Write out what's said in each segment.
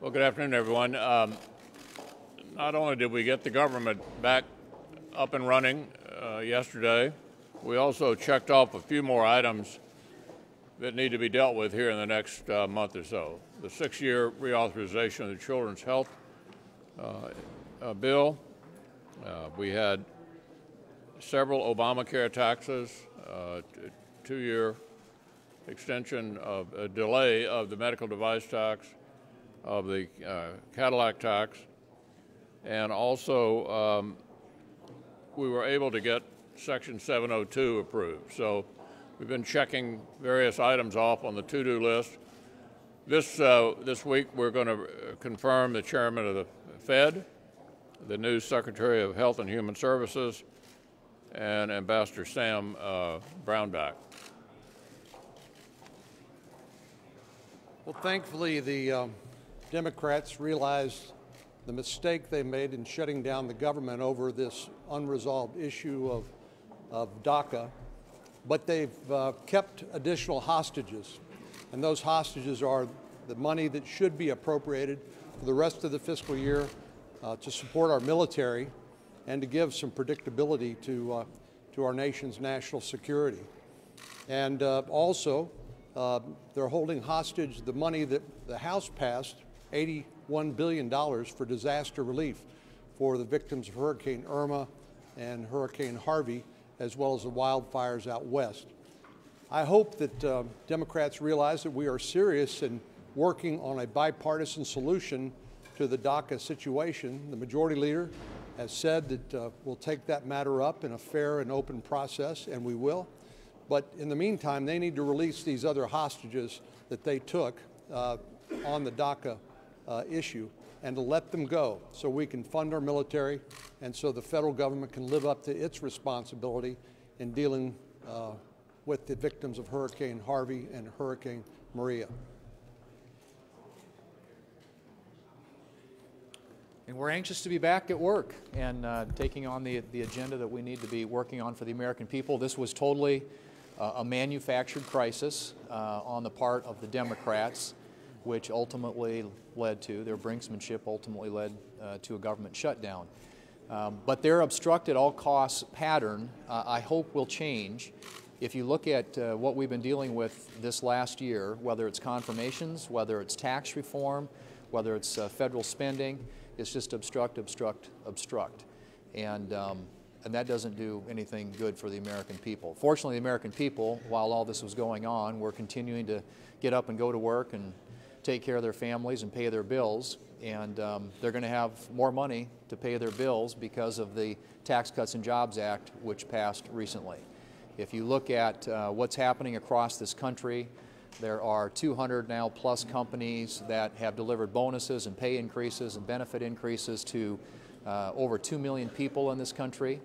Well, good afternoon, everyone. Not only did we get the government back up and running yesterday, we also checked off a few more items that need to be dealt with here in the next month or so. The 6-year reauthorization of the Children's Health Bill. We had several Obamacare taxes, 2-year extension of a delay of the medical device tax, of the Cadillac tax, and also we were able to get Section 702 approved. So we've been checking various items off on the to-do list. This week we're going to confirm the chairman of the Fed, the new Secretary of Health and Human Services, and Ambassador Sam Brownback. Well, thankfully, the Democrats realized the mistake they made in shutting down the government over this unresolved issue of DACA, but they've kept additional hostages, and those hostages are the money that should be appropriated for the rest of the fiscal year to support our military and to give some predictability to our nation's national security. And also, they're holding hostage the money that the House passed, $81 billion for disaster relief for the victims of Hurricane Irma and Hurricane Harvey, as well as the wildfires out west. I hope that Democrats realize that we are serious in working on a bipartisan solution to the DACA situation. The Majority Leader has said that we'll take that matter up in a fair and open process, and we will. But in the meantime, they need to release these other hostages that they took on the DACA issue, and to let them go so we can fund our military and so the federal government can live up to its responsibility in dealing with the victims of Hurricane Harvey and Hurricane Maria. And we're anxious to be back at work and taking on the agenda that we need to be working on for the American people. This was totally a manufactured crisis on the part of the Democrats, which ultimately led to, their brinksmanship ultimately led to a government shutdown. But their obstruct at all costs pattern, I hope, will change. If you look at what we've been dealing with this last year, whether it's confirmations, whether it's tax reform, whether it's federal spending, it's just obstruct, obstruct, obstruct. And that doesn't do anything good for the American people. Fortunately, the American people, while all this was going on, were continuing to get up and go to work and take care of their families and pay their bills. And they're going to have more money to pay their bills because of the Tax Cuts and Jobs Act, which passed recently. If you look at what's happening across this country, there are 200 now plus companies that have delivered bonuses and pay increases and benefit increases to over 2 million people in this country.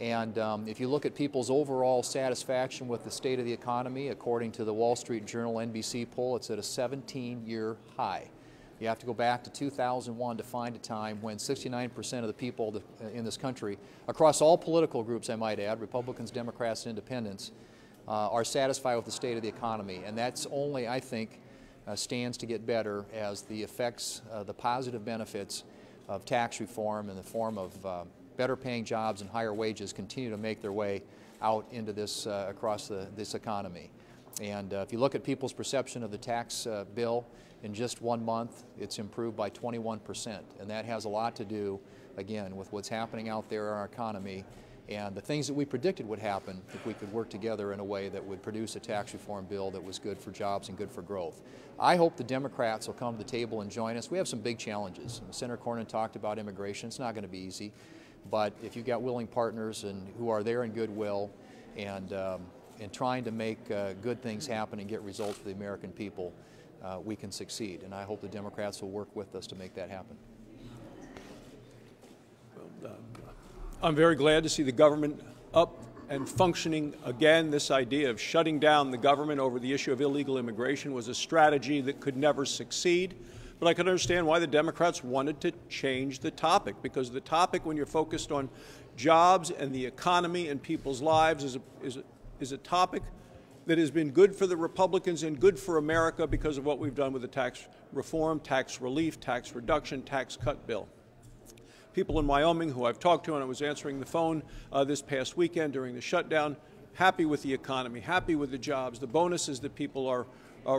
And if you look at people's overall satisfaction with the state of the economy, according to the Wall Street Journal NBC poll, it's at a 17-year high. You have to go back to 2001 to find a time when 69% of the people in this country, across all political groups I might add, Republicans, Democrats, and Independents, are satisfied with the state of the economy. And that's only, I think, stands to get better as the effects, the positive benefits of tax reform in the form of better paying jobs and higher wages continue to make their way out into this, across this economy. And if you look at people's perception of the tax bill, in just 1 month, it's improved by 21%. And that has a lot to do, again, with what's happening out there in our economy and the things that we predicted would happen if we could work together in a way that would produce a tax reform bill that was good for jobs and good for growth. I hope the Democrats will come to the table and join us. We have some big challenges. Senator Cornyn talked about immigration. It's not going to be easy. But if you've got willing partners and who are there in goodwill and trying to make good things happen and get results for the American people, we can succeed. And I hope the Democrats will work with us to make that happen. I'm very glad to see the government up and functioning again. This idea of shutting down the government over the issue of illegal immigration was a strategy that could never succeed. But I can understand why the Democrats wanted to change the topic, because the topic, when you're focused on jobs and the economy and people's lives, is a topic that has been good for the Republicans and good for America because of what we've done with the tax reform, tax relief, tax reduction, tax cut bill. People in Wyoming who I've talked to, and I was answering the phone this past weekend during the shutdown, happy with the economy, happy with the jobs, the bonuses that people are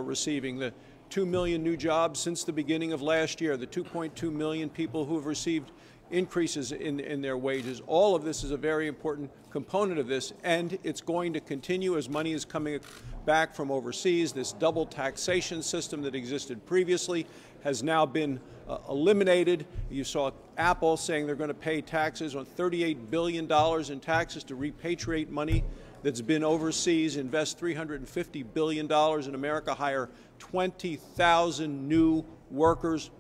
receiving, the 2 million new jobs since the beginning of last year, the 2.2 million people who have received increases in their wages. All of this is a very important component of this, and it's going to continue as money is coming back from overseas. This double taxation system that existed previously has now been eliminated. You saw Apple saying they're going to pay taxes on $38 billion in taxes to repatriate money that's been overseas, invest $350 billion in America, hire 20,000 new workers.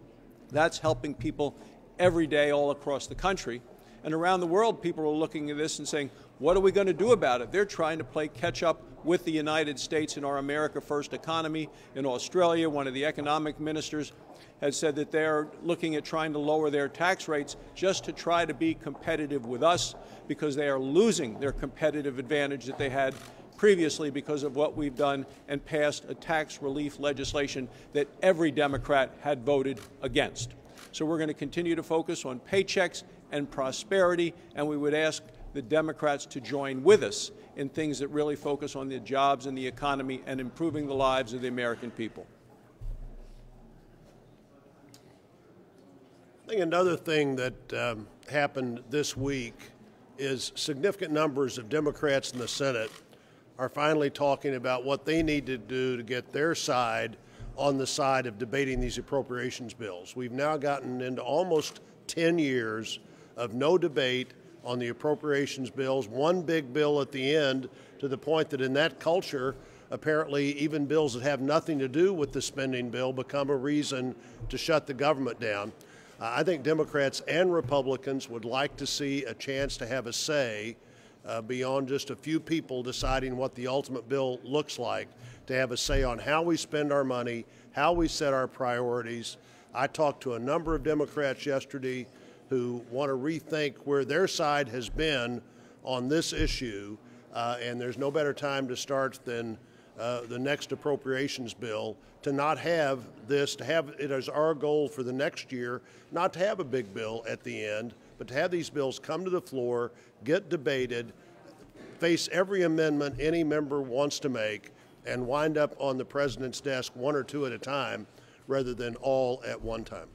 That's helping people every day all across the country. And around the world, people are looking at this and saying, what are we going to do about it? They're trying to play catch up with the United States in our America First economy. In Australia, one of the economic ministers has said that they're looking at trying to lower their tax rates just to try to be competitive with us, because they are losing their competitive advantage that they had previously because of what we've done and passed a tax relief legislation that every Democrat had voted against. So we're going to continue to focus on paychecks and prosperity, and we would ask the Democrats to join with us in things that really focus on the jobs and the economy and improving the lives of the American people. I think another thing that happened this week is significant numbers of Democrats in the Senate are finally talking about what they need to do to get their side on the side of debating these appropriations bills. We've now gotten into almost 10 years of no debate on the appropriations bills, one big bill at the end, to the point that in that culture, apparently even bills that have nothing to do with the spending bill become a reason to shut the government down. I think Democrats and Republicans would like to see a chance to have a say beyond just a few people deciding what the ultimate bill looks like, to have a say on how we spend our money, how we set our priorities. I talked to a number of Democrats yesterday who want to rethink where their side has been on this issue, and there's no better time to start than the next appropriations bill, to not have this, to have it as our goal for the next year, not to have a big bill at the end, but to have these bills come to the floor, get debated, face every amendment any member wants to make, and wind up on the president's desk one or two at a time rather than all at one time.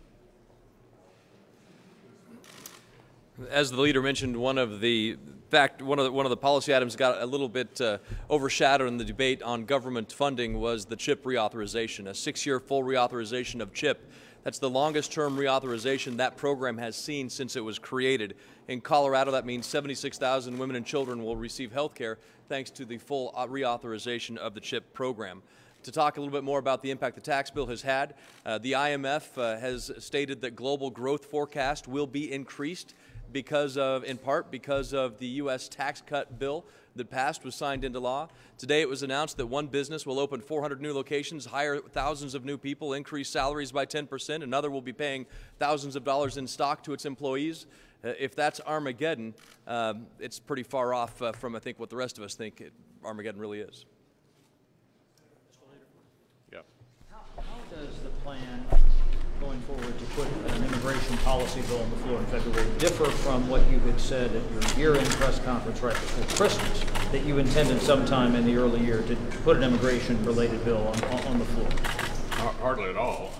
As the leader mentioned, one of the policy items got a little bit overshadowed in the debate on government funding was the CHIP reauthorization, a 6-year full reauthorization of CHIP. That's the longest term reauthorization that program has seen since it was created. In Colorado, that means 76,000 women and children will receive health care thanks to the full reauthorization of the CHIP program. To talk a little bit more about the impact the tax bill has had, the IMF has stated that global growth forecast will be increased in part because of the U.S. tax cut bill that passed, was signed into law. Today it was announced that one business will open 400 new locations, hire thousands of new people, increase salaries by 10%. Another will be paying thousands of dollars in stock to its employees. If that's Armageddon, it's pretty far off from, I think, what the rest of us think Armageddon really is. Yeah. How does the plan going forward to put an immigration policy bill on the floor in February differ from what you had said at your year-end press conference right before Christmas, that you intended sometime in the early year to put an immigration-related bill on the floor? Hardly at all.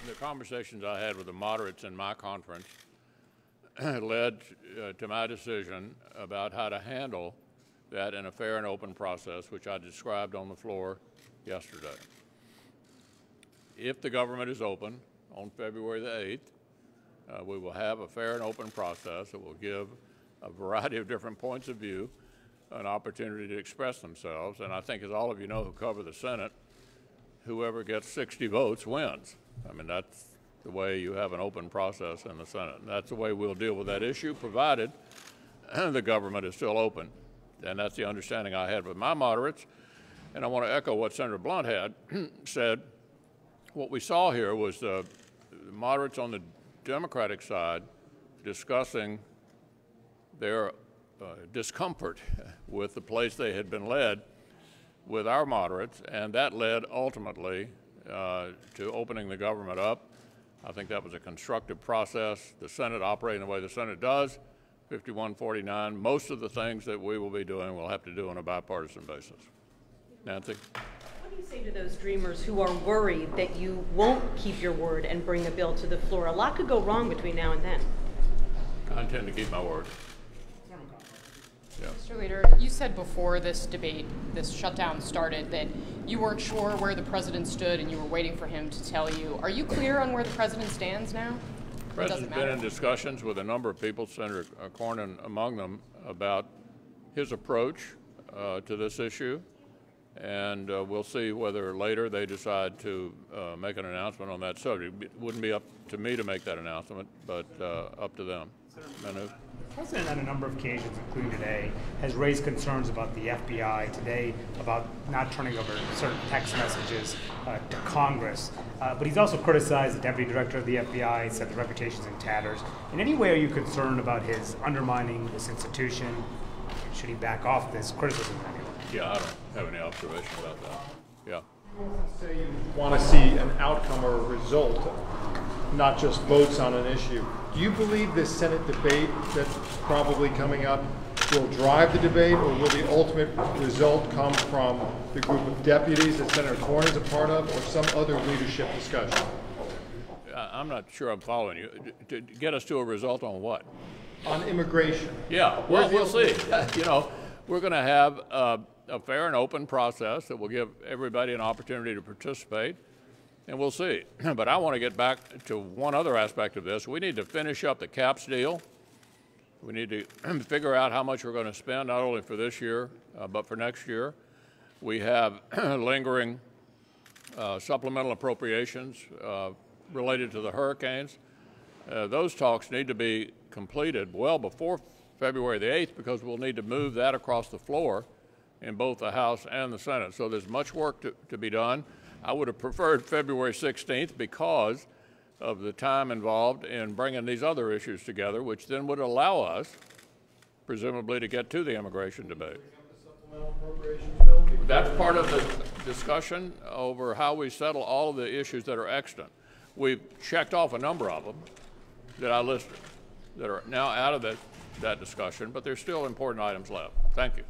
The conversations I had with the moderates in my conference led to my decision about how to handle that in a fair and open process, which I described on the floor yesterday. If the government is open on February the 8th, we will have a fair and open process that will give a variety of different points of view an opportunity to express themselves. And I think, as all of you know who cover the Senate, whoever gets 60 votes wins. I mean, that's the way you have an open process in the Senate. And that's the way we'll deal with that issue, provided the government is still open. And that's the understanding I had with my moderates. And I want to echo what Senator Blunt had said. What we saw here was the moderates on the Democratic side discussing their discomfort with the place they had been led with our moderates, and that led ultimately to opening the government up. I think that was a constructive process. The Senate operating the way the Senate does, 51-49. Most of the things that we will be doing we'll have to do on a bipartisan basis. Nancy? What do you say to those dreamers who are worried that you won't keep your word and bring a bill to the floor? A lot could go wrong between now and then. I intend to keep my word. Yeah. Mr. Leader, you said before this debate, this shutdown started, that you weren't sure where the president stood and you were waiting for him to tell you. Are you clear on where the president stands now? The president's been in discussions with a number of people, Senator Cornyn among them, about his approach to this issue. And we'll see whether later they decide to make an announcement on that subject. It wouldn't be up to me to make that announcement, but up to them. Manu? The President, on a number of occasions, including today, has raised concerns about the FBI today, about not turning over certain text messages to Congress. But he's also criticized the Deputy Director of the FBI, said the reputation's in tatters. In any way, are you concerned about his undermining this institution? Should he back off this criticism in any way? Yeah, I don't have any observation about that. Yeah. Say you want to see an outcome or a result, not just votes on an issue. Do you believe this Senate debate that's probably coming up will drive the debate, or will the ultimate result come from the group of deputies that Senator Cornyn is a part of, or some other leadership discussion? I'm not sure I'm following you. To get us to a result on what? On immigration. Yeah, well, we'll see. You know, we're going to have a fair and open process that will give everybody an opportunity to participate, and we'll see. But I want to get back to one other aspect of this. We need to finish up the caps deal. We need to figure out how much we're going to spend, not only for this year, but for next year. We have lingering supplemental appropriations related to the hurricanes. Those talks need to be completed well before February the 8th, because we'll need to move that across the floor in both the House and the Senate. So there's much work to be done. I would have preferred February 16th because of the time involved in bringing these other issues together, which then would allow us, presumably, to get to the immigration debate. That's part of the discussion over how we settle all of the issues that are extant. We've checked off a number of them that I listed that are now out of that discussion, but there's still important items left. Thank you.